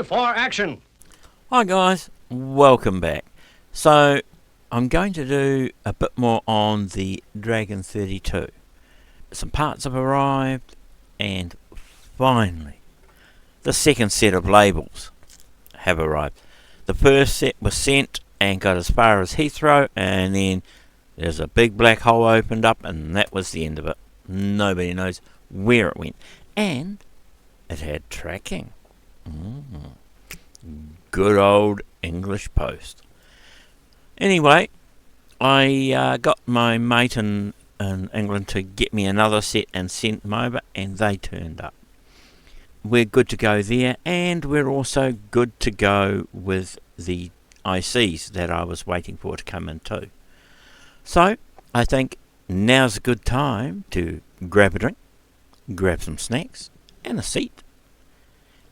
for action. Hi guys, welcome back. So I'm going to do a bit more on the Dragon 32. Some parts have arrived, and finally the second set of labels have arrived. The first set was sent and got as far as Heathrow, and then there's a big black hole opened up, and that was the end of it. Nobody knows where it went, and it had tracking. Good old English post. Anyway, I got my mate in England to get me another set and sent them over, and they turned up. We're good to go there, and we're also good to go with the ICs that I was waiting for to come in too. So I think now's a good time to grab a drink, grab some snacks and a seat,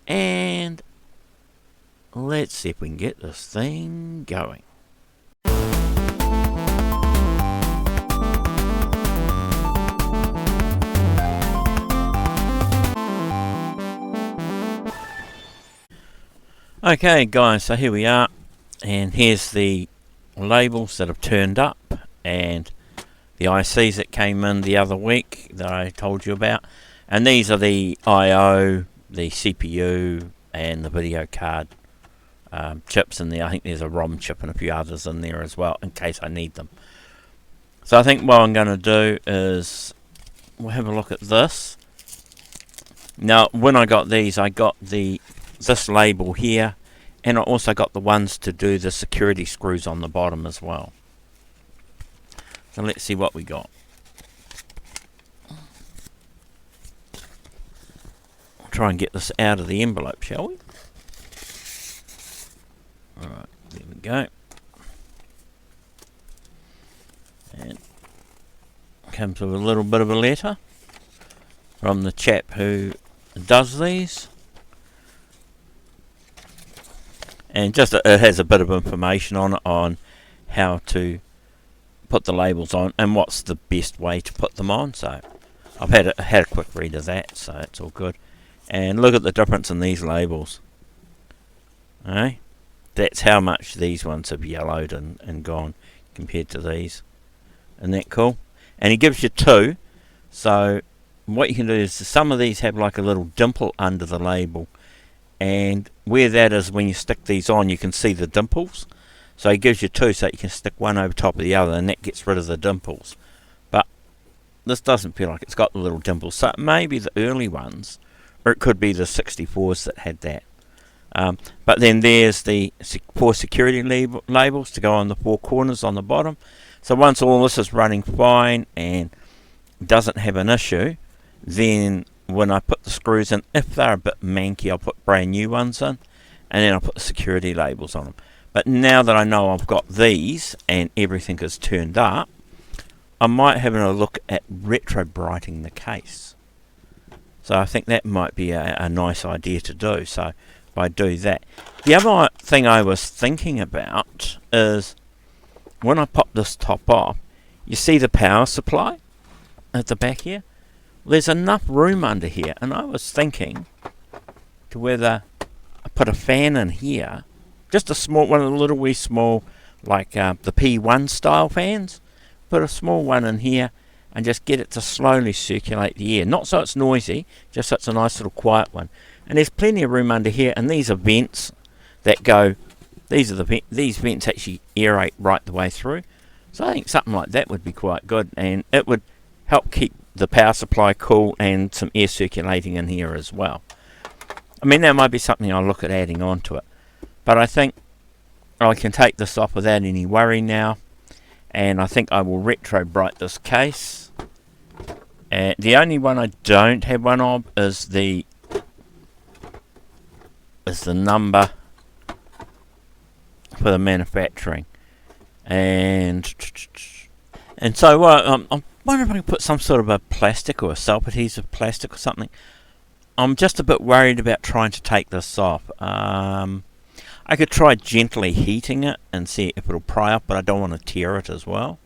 and let's see if we can get this thing going. Okay guys, so here we are, and here's the labels that have turned up and the ICs that came in the other week that I told you about, and these are the I/O, the CPU and the video card chips in there. I think there's a ROM chip and a few others in there as well in case I need them. So I think what I'm going to do is we'll have a look at this. Now when I got these, I got this label here, and I also got the ones to do the security screws on the bottom as well. So let's see what we got. We'll try and get this out of the envelope, shall we? Alright, there we go. And comes with a little bit of a letter from the chap who does these. And just it has a bit of information on it on how to put the labels on and what's the best way to put them on. So I've had a quick read of that, so it's all good. And look at the difference in these labels. Okay? That's how much these ones have yellowed and gone compared to these. Isn't that cool? And he gives you two. So what you can do is some of these have like a little dimple under the label. And where that is, when you stick these on, you can see the dimples. So he gives you two so you can stick one over top of the other, and that gets rid of the dimples. But this doesn't feel like it's got the little dimples. So it may be the early ones, or it could be the 64s that had that. But then there's the 4 security labels to go on the 4 corners on the bottom. So once all this is running fine and doesn't have an issue, then when I put the screws in, if they're a bit manky, I'll put brand new ones in, and then I'll put the security labels on them. But now that I know I've got these and everything is turned up, I might have a look at retro brighting the case. So I think that might be a nice idea to do. So if I do that, the other thing I was thinking about is when I pop this top off, you see the power supply at the back here. There's enough room under here, and I was thinking to whether I put a fan in here, just a small one, a little wee small, like the P1 style fans. Put a small one in here and just get it to slowly circulate the air, not so it's noisy, just so it's a nice little quiet one. And there's plenty of room under here, and these are vents that go. These vents actually aerate right the way through. So I think something like that would be quite good, and it would help keep the power supply cool and some air circulating in here as well. I mean, that might be something I'll look at adding on to it. But I think I can take this off without any worry now. And I think I will retro bright this case. And the only one I don't have one of is the number for the manufacturing. And so I'm wondering if I can put some sort of a plastic or a self-adhesive plastic or something. I'm just a bit worried about trying to take this off. I could try gently heating it and see if it'll pry up, but I don't want to tear it as well.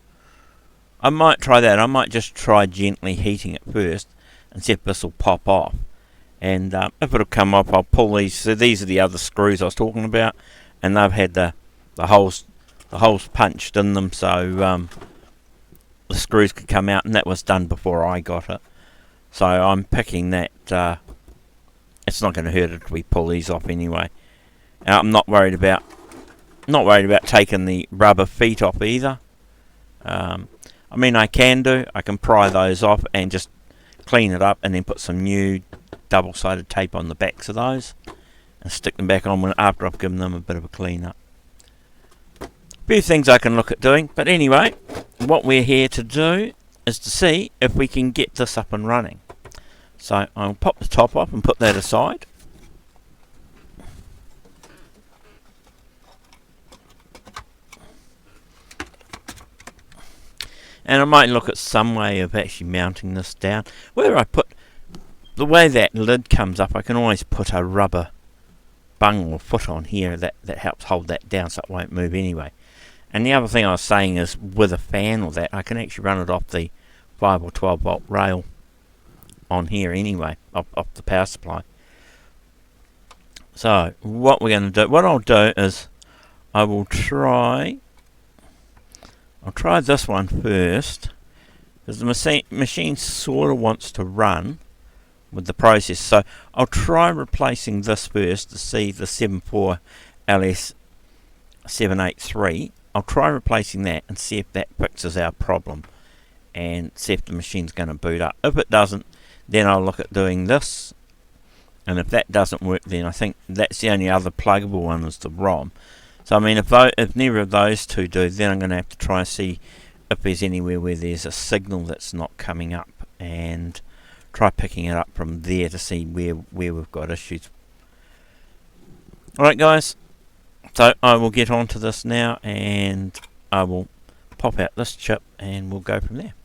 I might try that. I might just try gently heating it first and see if this will pop off. and if it'll come up, I'll pull these. So these are the other screws I was talking about, and they've had the holes punched in them, so the screws could come out, and that was done before I got it. So I'm picking that. It's not going to hurt if we pull these off anyway. I'm not worried about taking the rubber feet off either. I mean, I can pry those off and just clean it up, and then put some new double-sided tape on the backs of those and stick them back on after I've given them a bit of a clean up. A few things I can look at doing, but anyway, what we're here to do is to see if we can get this up and running. So I'll pop the top off and put that aside. And I might look at some way of actually mounting this down. The way that lid comes up, I can always put a rubber bung or foot on here that helps hold that down so it won't move anyway. And the other thing I was saying is, with a fan or that, I can actually run it off the 5 or 12 volt rail on here anyway, off the power supply. So what we're going to do, what I'll do is I'll try this one first, because the machine sort of wants to run with the process. So I'll try replacing this first to see the 74 LS 783. I'll try replacing that and see if that fixes our problem, and see if the machine's going to boot up. If it doesn't, then I'll look at doing this, and if that doesn't work, then I think that's the only other pluggable one is the ROM. So I mean, if neither of those two do, then I'm going to have to try and see if there's anywhere where there's a signal that's not coming up, and try picking it up from there to see where we've got issues. Alright guys, so I will get onto this now, and I will pop out this chip and we'll go from there.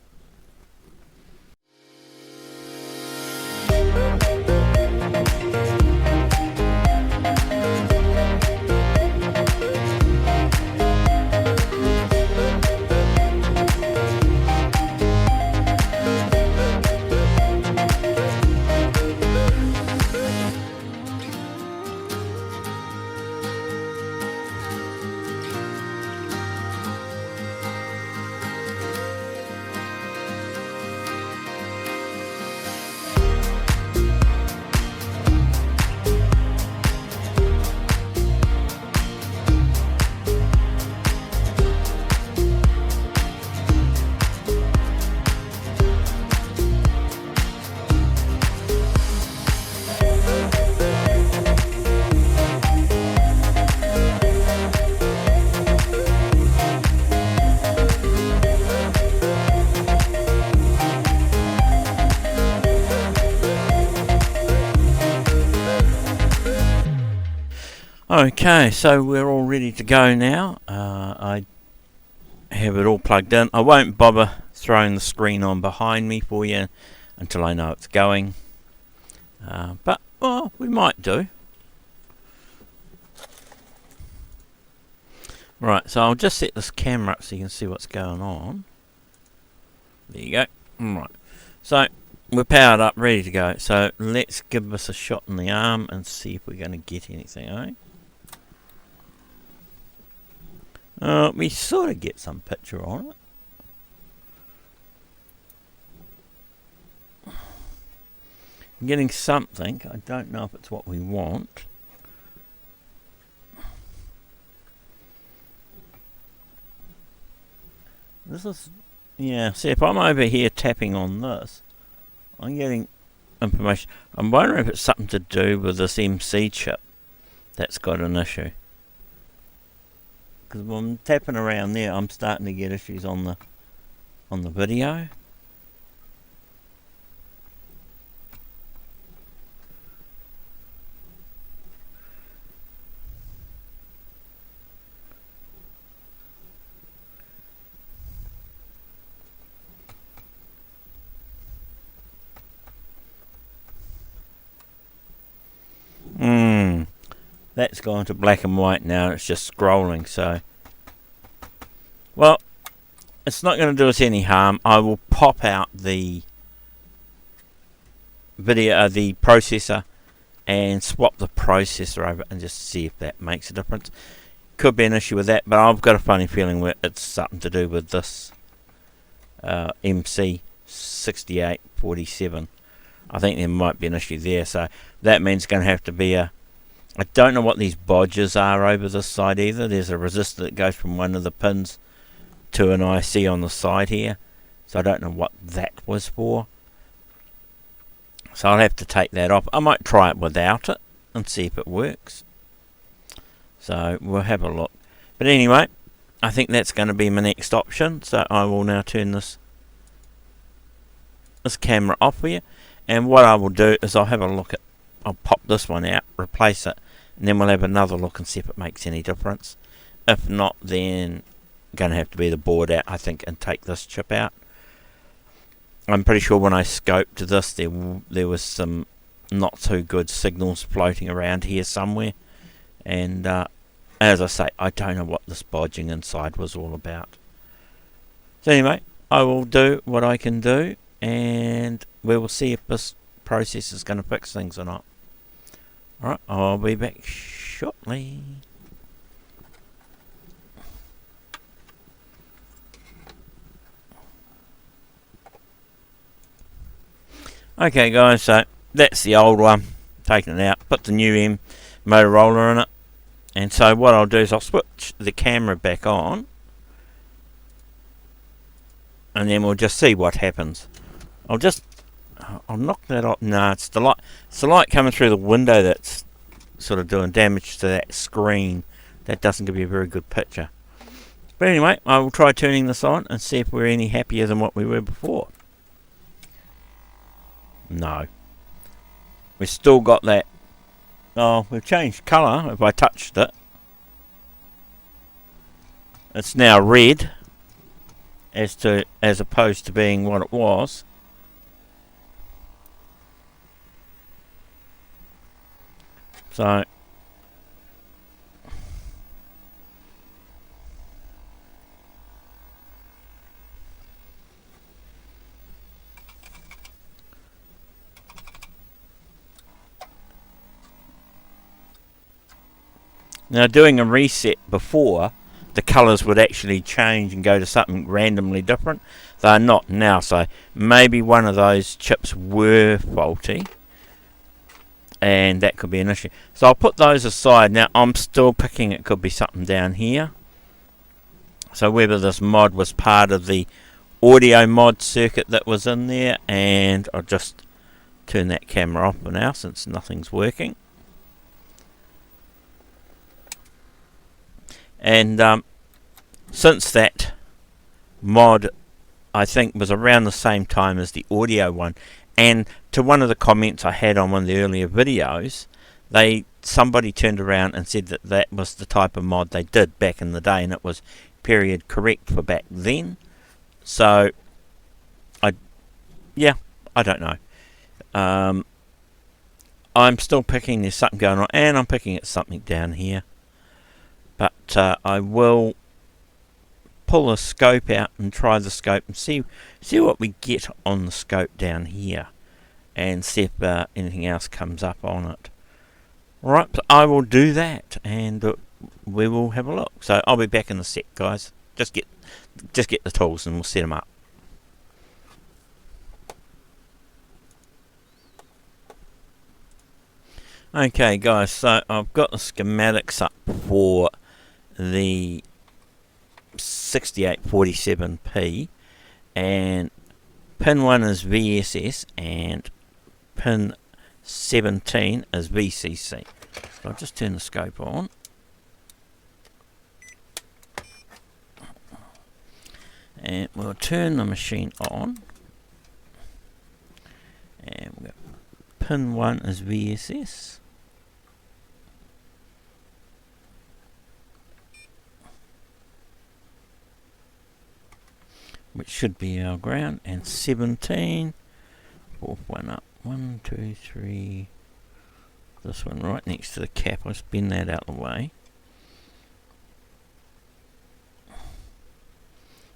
Okay, so we're all ready to go now. I have it all plugged in. I won't bother throwing the screen on behind me for you until I know it's going. But, well, we might do. Right, so I'll just set this camera up so you can see what's going on. There you go. Right, so we're powered up, ready to go. So let's give this a shot in the arm and see if we're going to get anything, eh? We sort of get some picture on it. I'm getting something. I don't know if it's what we want. This is, yeah, see, if I'm over here tapping on this, I'm getting information. I'm wondering if it's something to do with this MC chip that's got an issue. Because when I'm tapping around there, I'm starting to get issues on the video. That's gone to black and white now. It's just scrolling, so... Well, it's not going to do us any harm. I will pop out the video, the processor, and swap the processor over and just see if that makes a difference. Could be an issue with that, but I've got a funny feeling where it's something to do with this MC6847. I think there might be an issue there, so that means it's going to have to be a... I don't know what these bodges are over this side either. There's a resistor that goes from one of the pins to an IC on the side here, so I don't know what that was for. So I'll have to take that off. I might try it without it and see if it works. So we'll have a look. But anyway, I think that's going to be my next option. So I will now turn this camera off for you. And what I will do is I'll have a look at... I'll pop this one out, replace it, and then we'll have another look and see if it makes any difference. If not, then going to have to be the board out, I think, and take this chip out. I'm pretty sure when I scoped this, there was some not so good signals floating around here somewhere. And as I say, I don't know what this bodging inside was all about. So anyway, I will do what I can do, and we will see if this process is going to fix things or not. Alright, I'll be back shortly. Okay guys, so that's the old one, taking it out, put the new Motorola in it, and so what I'll do is I'll switch the camera back on, and then we'll just see what happens. I'll knock that off. No, it's the light. It's the light coming through the window that's sort of doing damage to that screen. That doesn't give you a very good picture. But anyway, I will try turning this on and see if we're any happier than what we were before. No. We've still got that. Oh, we've changed colour. If I touched it, it's now red, as opposed to being what it was. So now, doing a reset before, the colours would actually change and go to something randomly different. They're not now, so maybe one of those chips were faulty, and that could be an issue. So I'll put those aside. Now I'm still picking it could be something down here. So whether this mod was part of the audio mod circuit that was in there, and I'll just turn that camera off for now since nothing's working. And since that mod, I think, was around the same time as the audio one, and to one of the comments I had on one of the earlier videos, somebody turned around and said that that was the type of mod they did back in the day, and it was period correct for back then. So I don't know. I'm still picking there's something going on, and I'm picking at something down here. But I will pull the scope out and try the scope and see what we get on the scope down here, and see if anything else comes up on it. Alright, so I will do that, and we will have a look. So I'll be back in a sec, guys. Just get the tools and we'll set them up. Okay guys, so I've got the schematics up for the 6847P, and pin 1 is VSS and pin 17 is VCC. So I'll just turn the scope on. And we'll turn the machine on. And we'll go pin 1 is VSS. Which should be our ground, and 17, fourth one up, 1, 2, 3, this one right next to the cap. I'll spin that out of the way.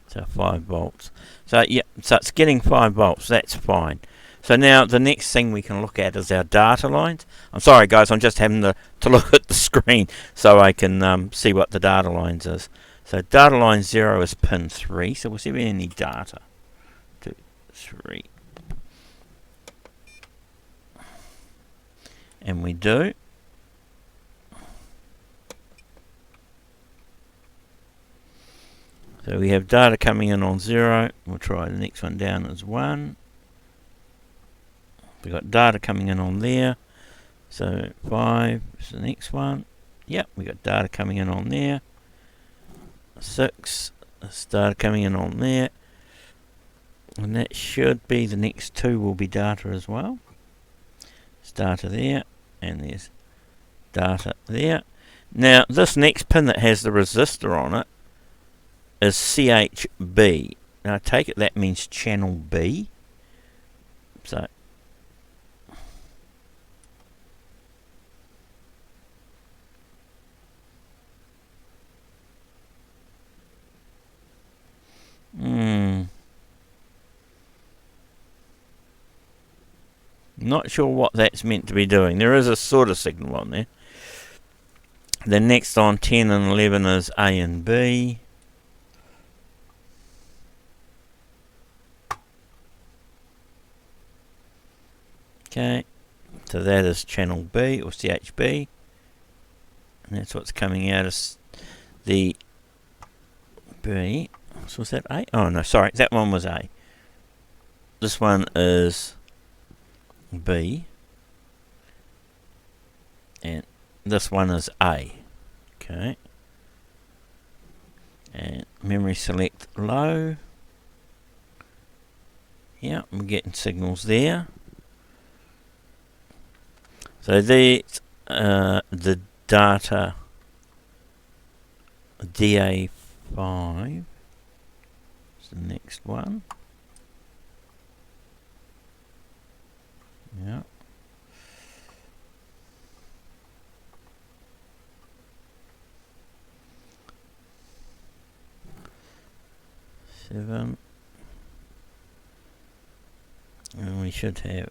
So 5 volts. So yeah, so it's getting 5 volts, that's fine. So now the next thing we can look at is our data lines. I'm sorry guys, I'm just having to look at the screen so I can see what the data lines is. So data line 0 is pin 3, so we'll see if we need data. 2, 3. And we do. So we have data coming in on 0. We'll try the next one down as 1. We've got data coming in on there. So 5 is the next one. Yep, we got data coming in on there. 6 is data coming in on there. And that should be the next 2 will be data as well. There's data there, and there's data there. Now this next pin that has the resistor on it is CHB. Now I take it that means channel B. So not sure what that's meant to be doing. There is a sort of signal on there. The next on 10 and 11 is A and B. Okay, so that is channel B or CHB, and that's what's coming out of the B. So was that A? Oh no, sorry, that one was A. This one is B, and this one is A. Okay, and memory select low. Yeah, I'm getting signals there. So these the data DA5 is the next one. Yeah. Seven. And we should have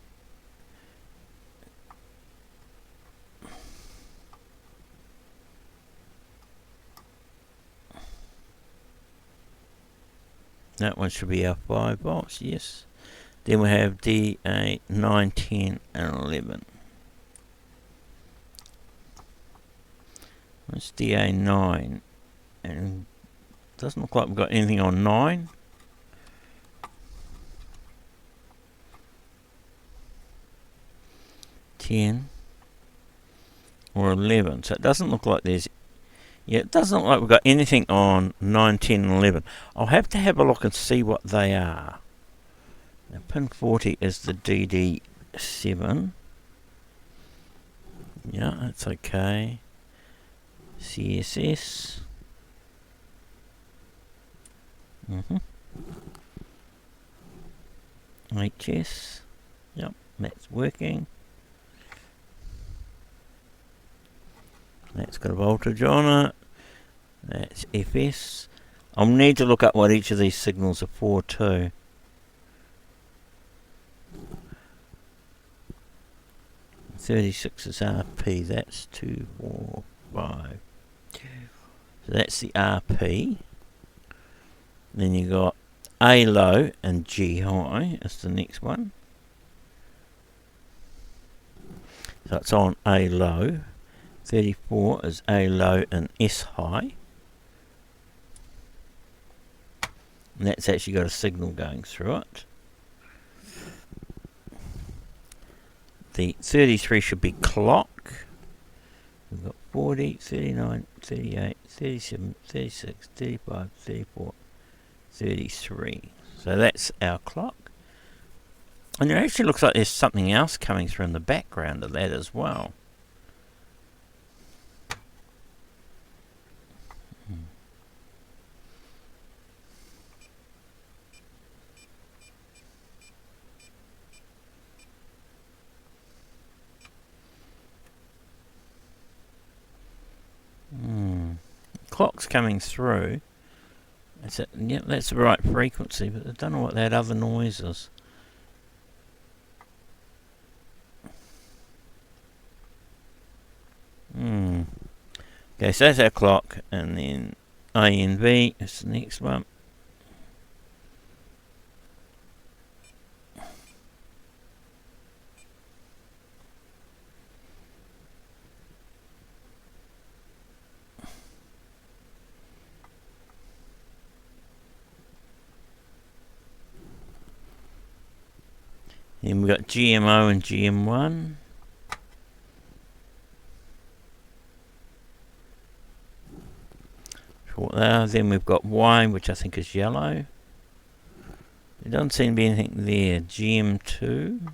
that one should be our 5 volts, yes. Then we have DA 9, 10 and 11. That's DA 9, and doesn't look like we've got anything on 9. Or 11, so it doesn't look like there's, yeah, it doesn't look like we've got anything on 9, 10 and 11. I'll have to have a look and see what they are. Now pin 40 is the DD7. Yeah, that's okay. CSS. HS. Yep, that's working. That's got a voltage on it. That's FS. I'll need to look up what each of these signals are for too. .36 is RP. That's 2, 4, 5. So that's the RP. Then you got A low and G high is the next one. So it's on A low. 34 is A low and S high. And that's actually got a signal going through it. The 33 should be clock. We've got 40, 39, 38, 37, 36, 35, 34, 33. So that's our clock. And it actually looks like there's something else coming through in the background of that as well. Clock's coming through. That's it. Yep, that's the right frequency, but I don't know what that other noise is. Okay, so that's our clock, and then INV is the next one. Then we've got GMO and GM1. Short there. Then we've got Y, which I think is yellow. There doesn't seem to be anything there. GM2.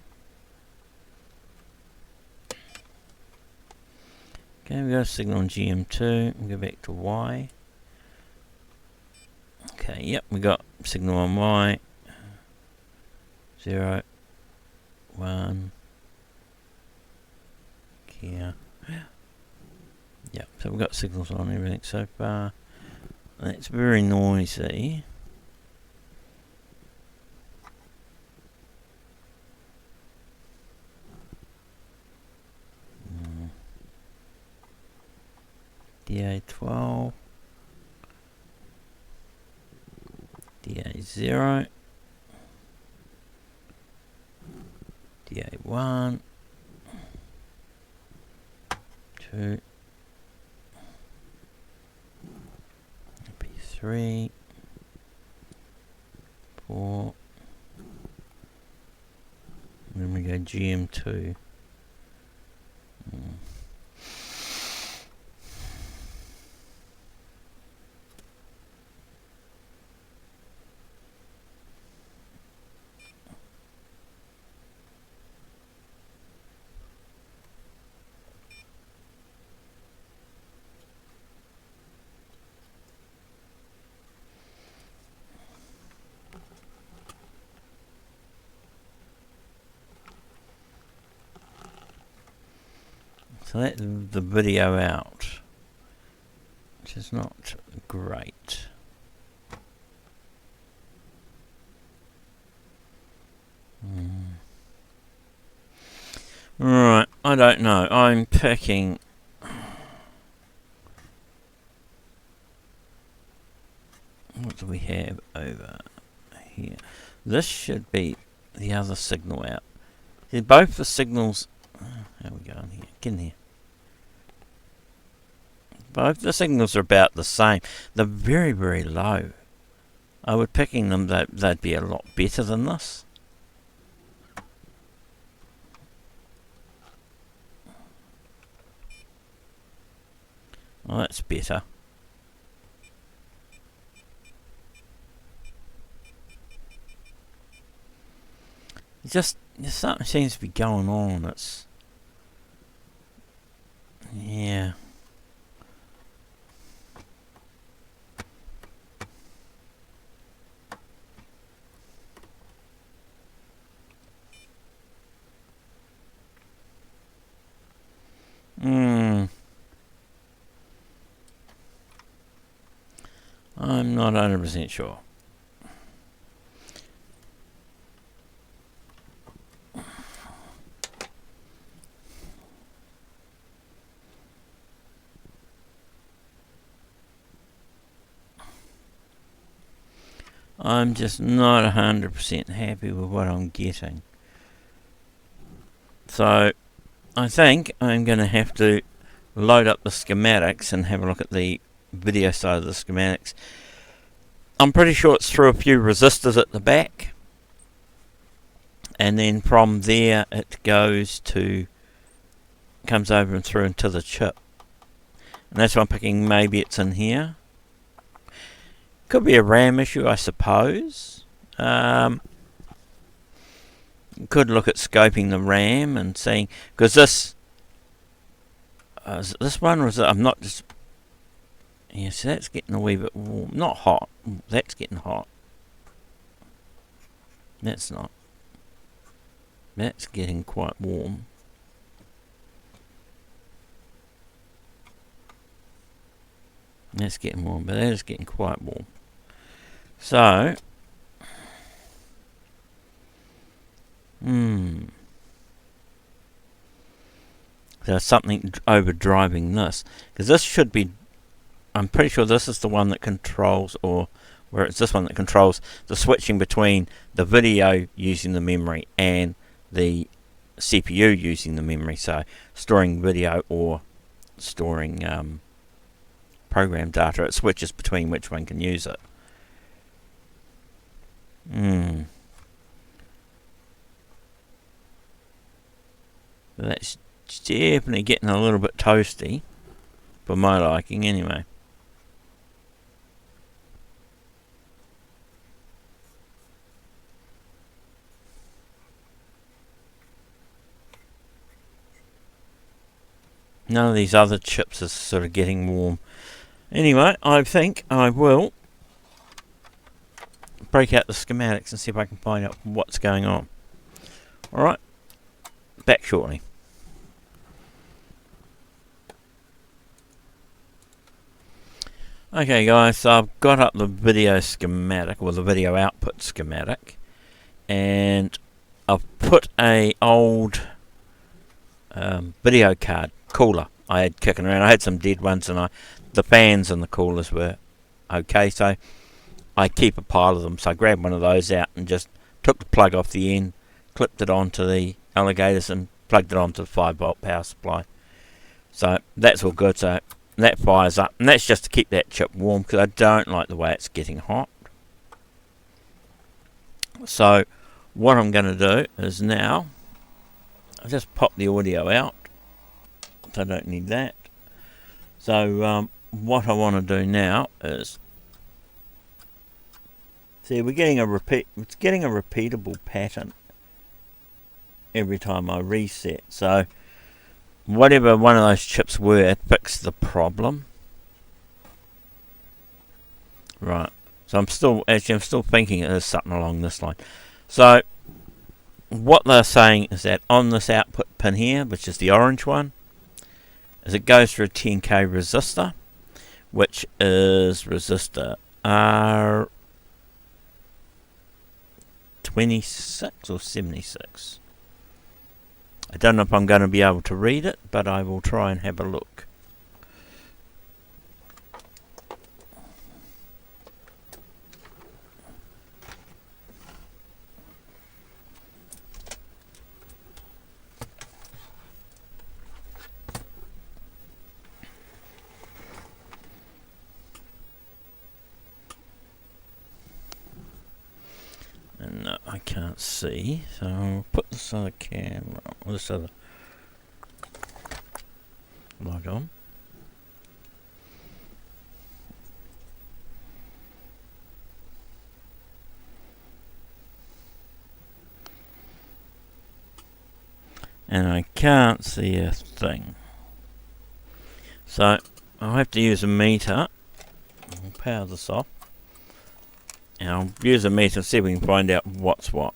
Okay, we've got a signal on GM2. We'll go back to Y. Okay, yep, we got signal on Y. 0, 1. Here. Yep, so we've got signals on everything so far. That's very noisy. DA12. DA0. DA1. 2. B3. 4. And then we go GM2. So that's the video out, which is not great. Right, I don't know. I'm picking. What do we have over here? This should be the other signal out. See, both the signals. How we go in here? Get in here. Both the signals are about the same. They're very, very low. I would picking them that they'd be a lot better than this. Oh, that's better. Just something seems to be going on. It's yeah. I'm not 100% sure. I'm just not 100% happy with what I'm getting. So I think I'm going to have to load up the schematics and have a look at the video side of the schematics. I'm pretty sure it's through a few resistors at the back, and then from there it comes over and through into the chip, and that's why I'm picking maybe it's in here. Could be a RAM issue, I suppose. Could look at scoping the RAM and seeing, because this one was, I'm not just, yeah, so that's getting a wee bit warm, not hot, that's getting hot, that's not, that's getting quite warm. That's getting warm, but that is getting quite warm. So, there's something overdriving this, because this should be, I'm pretty sure this is the one that controls, or where it's this one that controls the switching between the video using the memory and the CPU using the memory. So storing video or storing program data, it switches between which one can use it. That's definitely getting a little bit toasty for my liking anyway. None of these other chips are sort of getting warm. Anyway, I think I will break out the schematics and see if I can find out what's going on. Alright, back shortly. Okay guys, so I've got up the video schematic, or the video output schematic, and I've put a old video card cooler I had kicking around. I had some dead ones, and the fans and the coolers were okay, so I keep a pile of them. So I grabbed one of those out and just took the plug off the end, clipped it onto the alligators and plugged it onto the 5-volt power supply. So that's all good. So that fires up, and that's just to keep that chip warm, because I don't like the way it's getting hot. So what I'm going to do is now I'll just pop the audio out, so I don't need that. So what I want to do now is, see, it's getting a repeatable pattern every time I reset. So whatever one of those chips were, it fixed the problem. Right. So I'm still thinking it is something along this line. So what they're saying is that on this output pin here, which is the orange one, is it goes through a 10k resistor, which is resistor R26 or 76. I don't know if I'm going to be able to read it, but I will try and have a look. And no, I can't see, so I'll put this other camera, this other light on. And I can't see a thing. So I'll have to use a meter. I'll power this off. And I'll use a meter and see if we can find out what's what.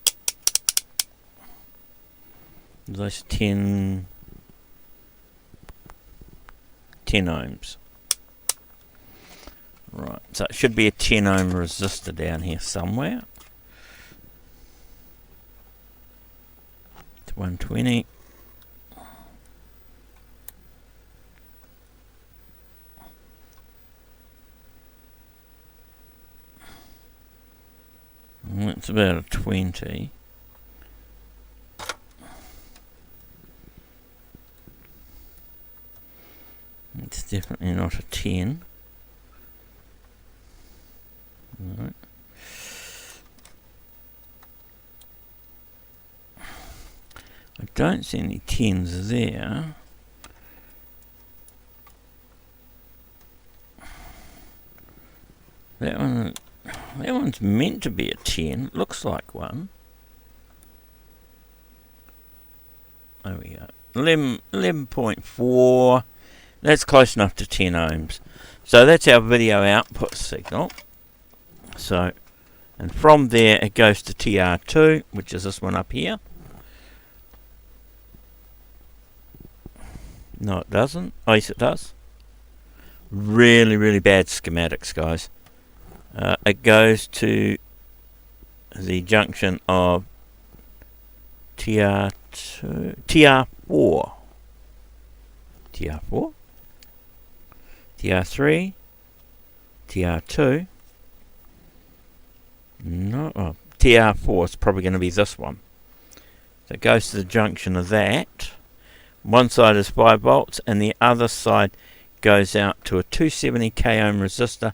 That's 10 ohms. Right, so it should be a 10 ohm resistor down here somewhere. It's 120. It's about a 20. It's definitely not a 10. Right. I don't see any 10s there. That one's meant to be a 10. Looks like one. There we go. 11.4. That's close enough to 10 ohms. So that's our video output signal. So, and from there it goes to TR2, which is this one up here. No, it doesn't. Oh, yes, it does. Really, really bad schematics, guys. It goes to the junction of TR4. TR4, TR3, TR2. No, oh, TR4 is probably going to be this one. So it goes to the junction of that. One side is 5 volts and the other side goes out to a 270 k ohm resistor,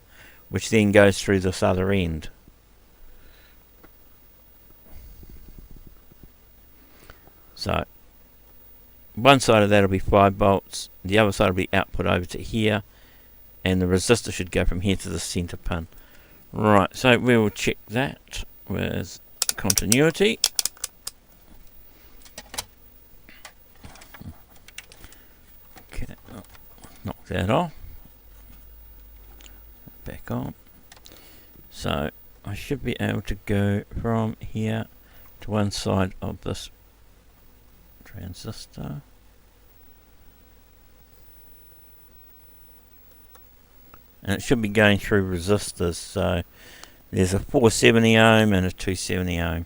which then goes through this other end. So one side of that will be 5 volts, the other side will be output over to here, and the resistor should go from here to the center pin. Right, so we will check that with continuity. Okay, knock that off. Back on. So I should be able to go from here to one side of this transistor. And it should be going through resistors, so there's a 470 ohm and a 270 ohm.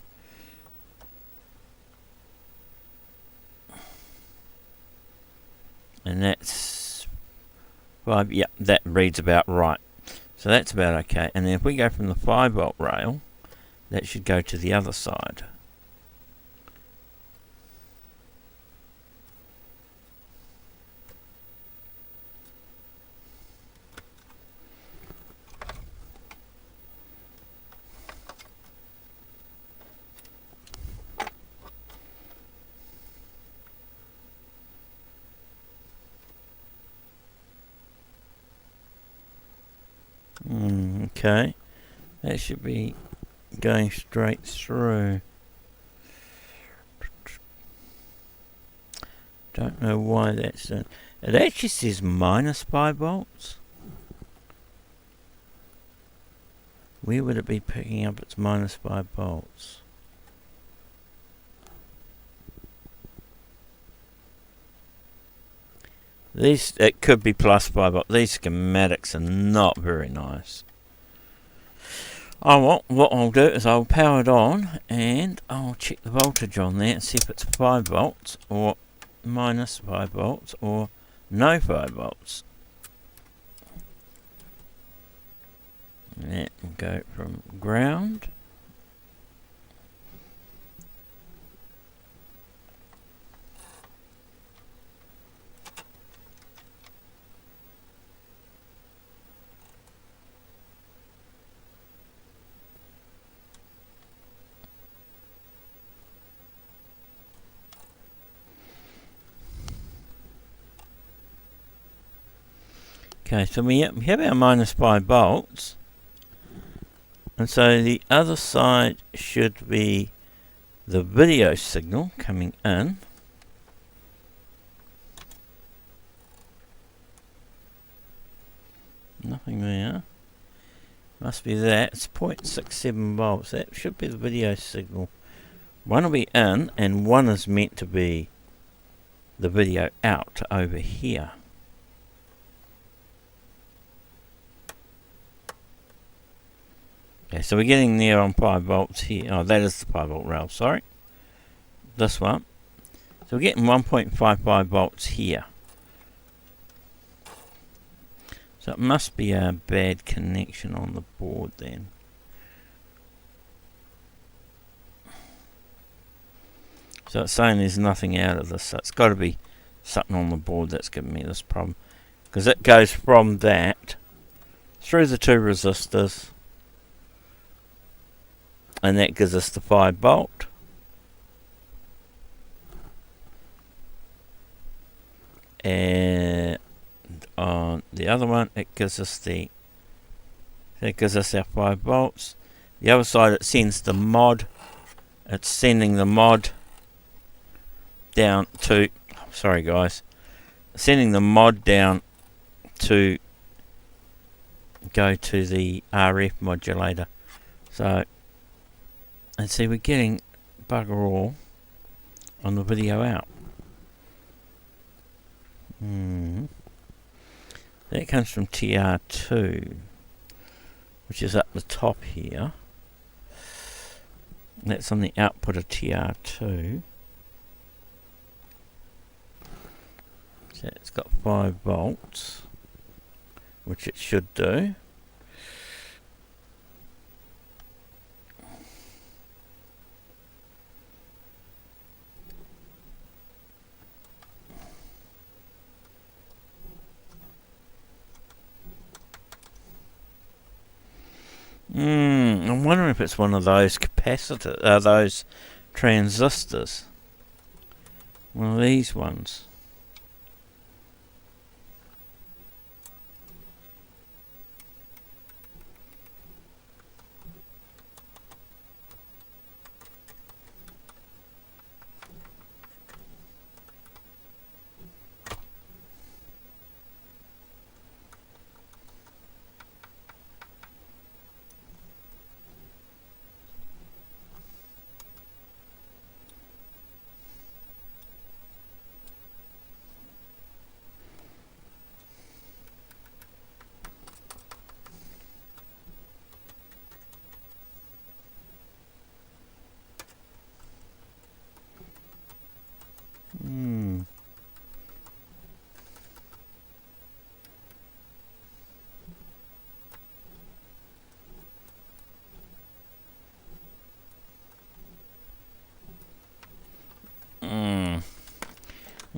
And that's 5, yeah, that reads about right. So that's about okay. And then if we go from the 5 volt rail, that should go to the other side. Okay, that should be going straight through. Don't know why that's done. It actually says minus 5 volts. Where would it be picking up its minus 5 volts? These, it could be plus 5 volts. These schematics are not very nice. Oh, well, what I'll do is I'll power it on and I'll check the voltage on there and see if it's 5 volts or minus 5 volts or no 5 volts. And that will go from ground. Okay, so we have our minus 5 volts, and so the other side should be the video signal coming in. Nothing there. Must be that. It's 0.67 volts. That should be the video signal. One will be in, and one is meant to be the video out over here. Okay, so we're getting there on 5 volts here. Oh, that is the 5 volt rail, sorry. This one. So we're getting 1.55 volts here. So it must be a bad connection on the board then. So it's saying there's nothing out of this. So it's got to be something on the board that's giving me this problem. Because it goes from that through the two resistors. And that gives us the 5 volt. And on the other one, it gives us our 5 volts. The other side, it sends the mod. It's sending the mod down to, sorry guys, sending the mod down to go to the RF modulator. So, and see, we're getting bugger all on the video out. That comes from TR2, which is up the top here. That's on the output of TR2. So it's got 5 volts, which it should do. I'm wondering if it's one of those those transistors. One of these ones.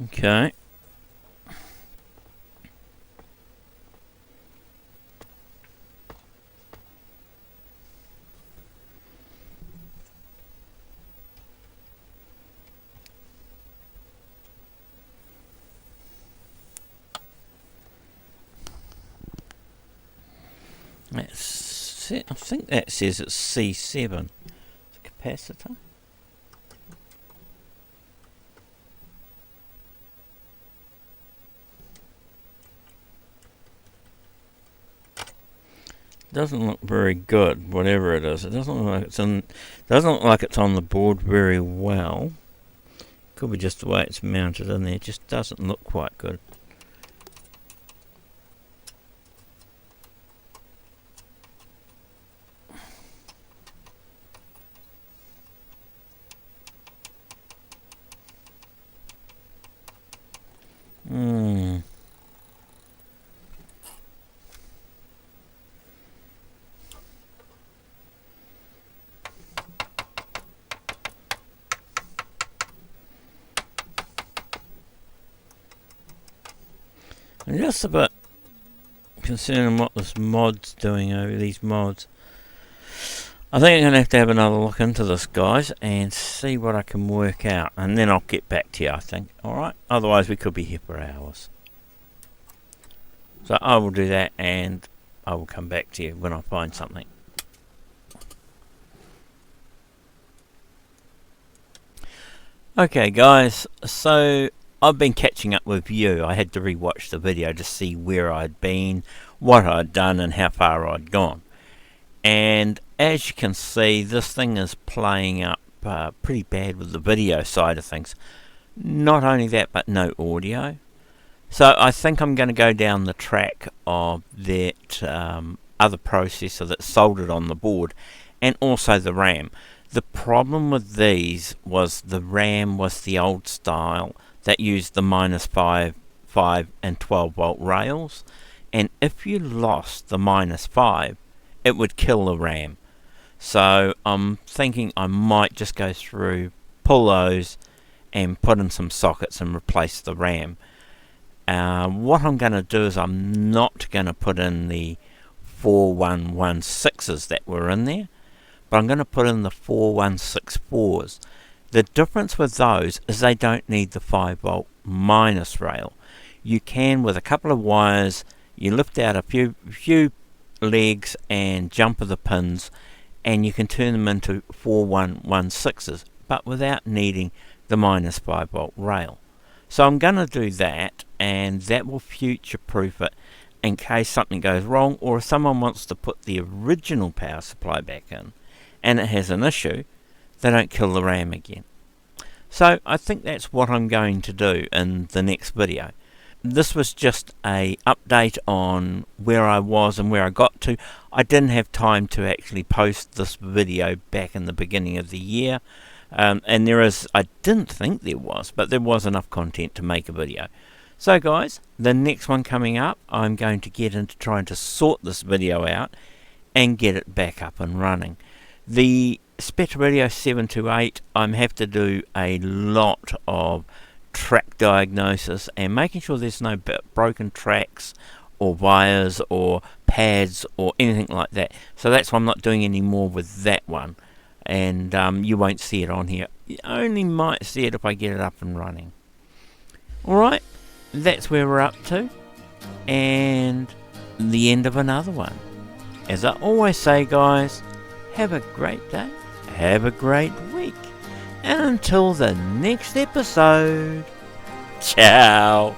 Okay. I think that says it's C7. The capacitor. Doesn't look very good, whatever it is. It doesn't look like it's on the board very well. Could be just the way it's mounted in there. It just doesn't look quite good. I'm just a bit concerned what this mod's doing over these mods. I think I'm going to have another look into this, guys, and see what I can work out. And then I'll get back to you, I think. Alright? Otherwise, we could be here for hours. So I will do that, and I will come back to you when I find something. Okay, guys. So I've been catching up with you. I had to rewatch the video to see where I'd been, what I'd done, and how far I'd gone. And as you can see, this thing is playing up pretty bad with the video side of things. Not only that, but no audio. So I think I'm going to go down the track of that other processor that's soldered on the board, and also the RAM. The problem with these was the RAM was the old style that used the -5, 5 and 12 volt rails, and if you lost the -5, it would kill the RAM. So I'm thinking I might just go through, pull those and put in some sockets and replace the RAM. What I'm going to do is I'm not going to put in the 4116s that were in there, but I'm going to put in the 4164s. The difference with those is they don't need the 5 volt minus rail. You can, with a couple of wires, you lift out a few legs and jumper the pins, and you can turn them into 4116s, but without needing the -5 volt rail. So I'm going to do that, and that will future-proof it in case something goes wrong, or if someone wants to put the original power supply back in and it has an issue, they don't kill the RAM again. So I think that's what I'm going to do in the next video. This was just a update on where I was and where I got to. I didn't have time to actually post this video back in the beginning of the year, and I didn't think there was, but there was enough content to make a video. So guys, the next one coming up, I'm going to get into trying to sort this video out and get it back up and running. The Spectre Radio 728, I'm have to do a lot of track diagnosis and making sure there's no broken tracks or wires or pads or anything like that. So that's why I'm not doing any more with that one, and you won't see it on here. You only might see it if I get it up and running. Alright, that's where we're up to, and the end of another one. As I always say, guys, have a great day, have a great week, and until the next episode, ciao.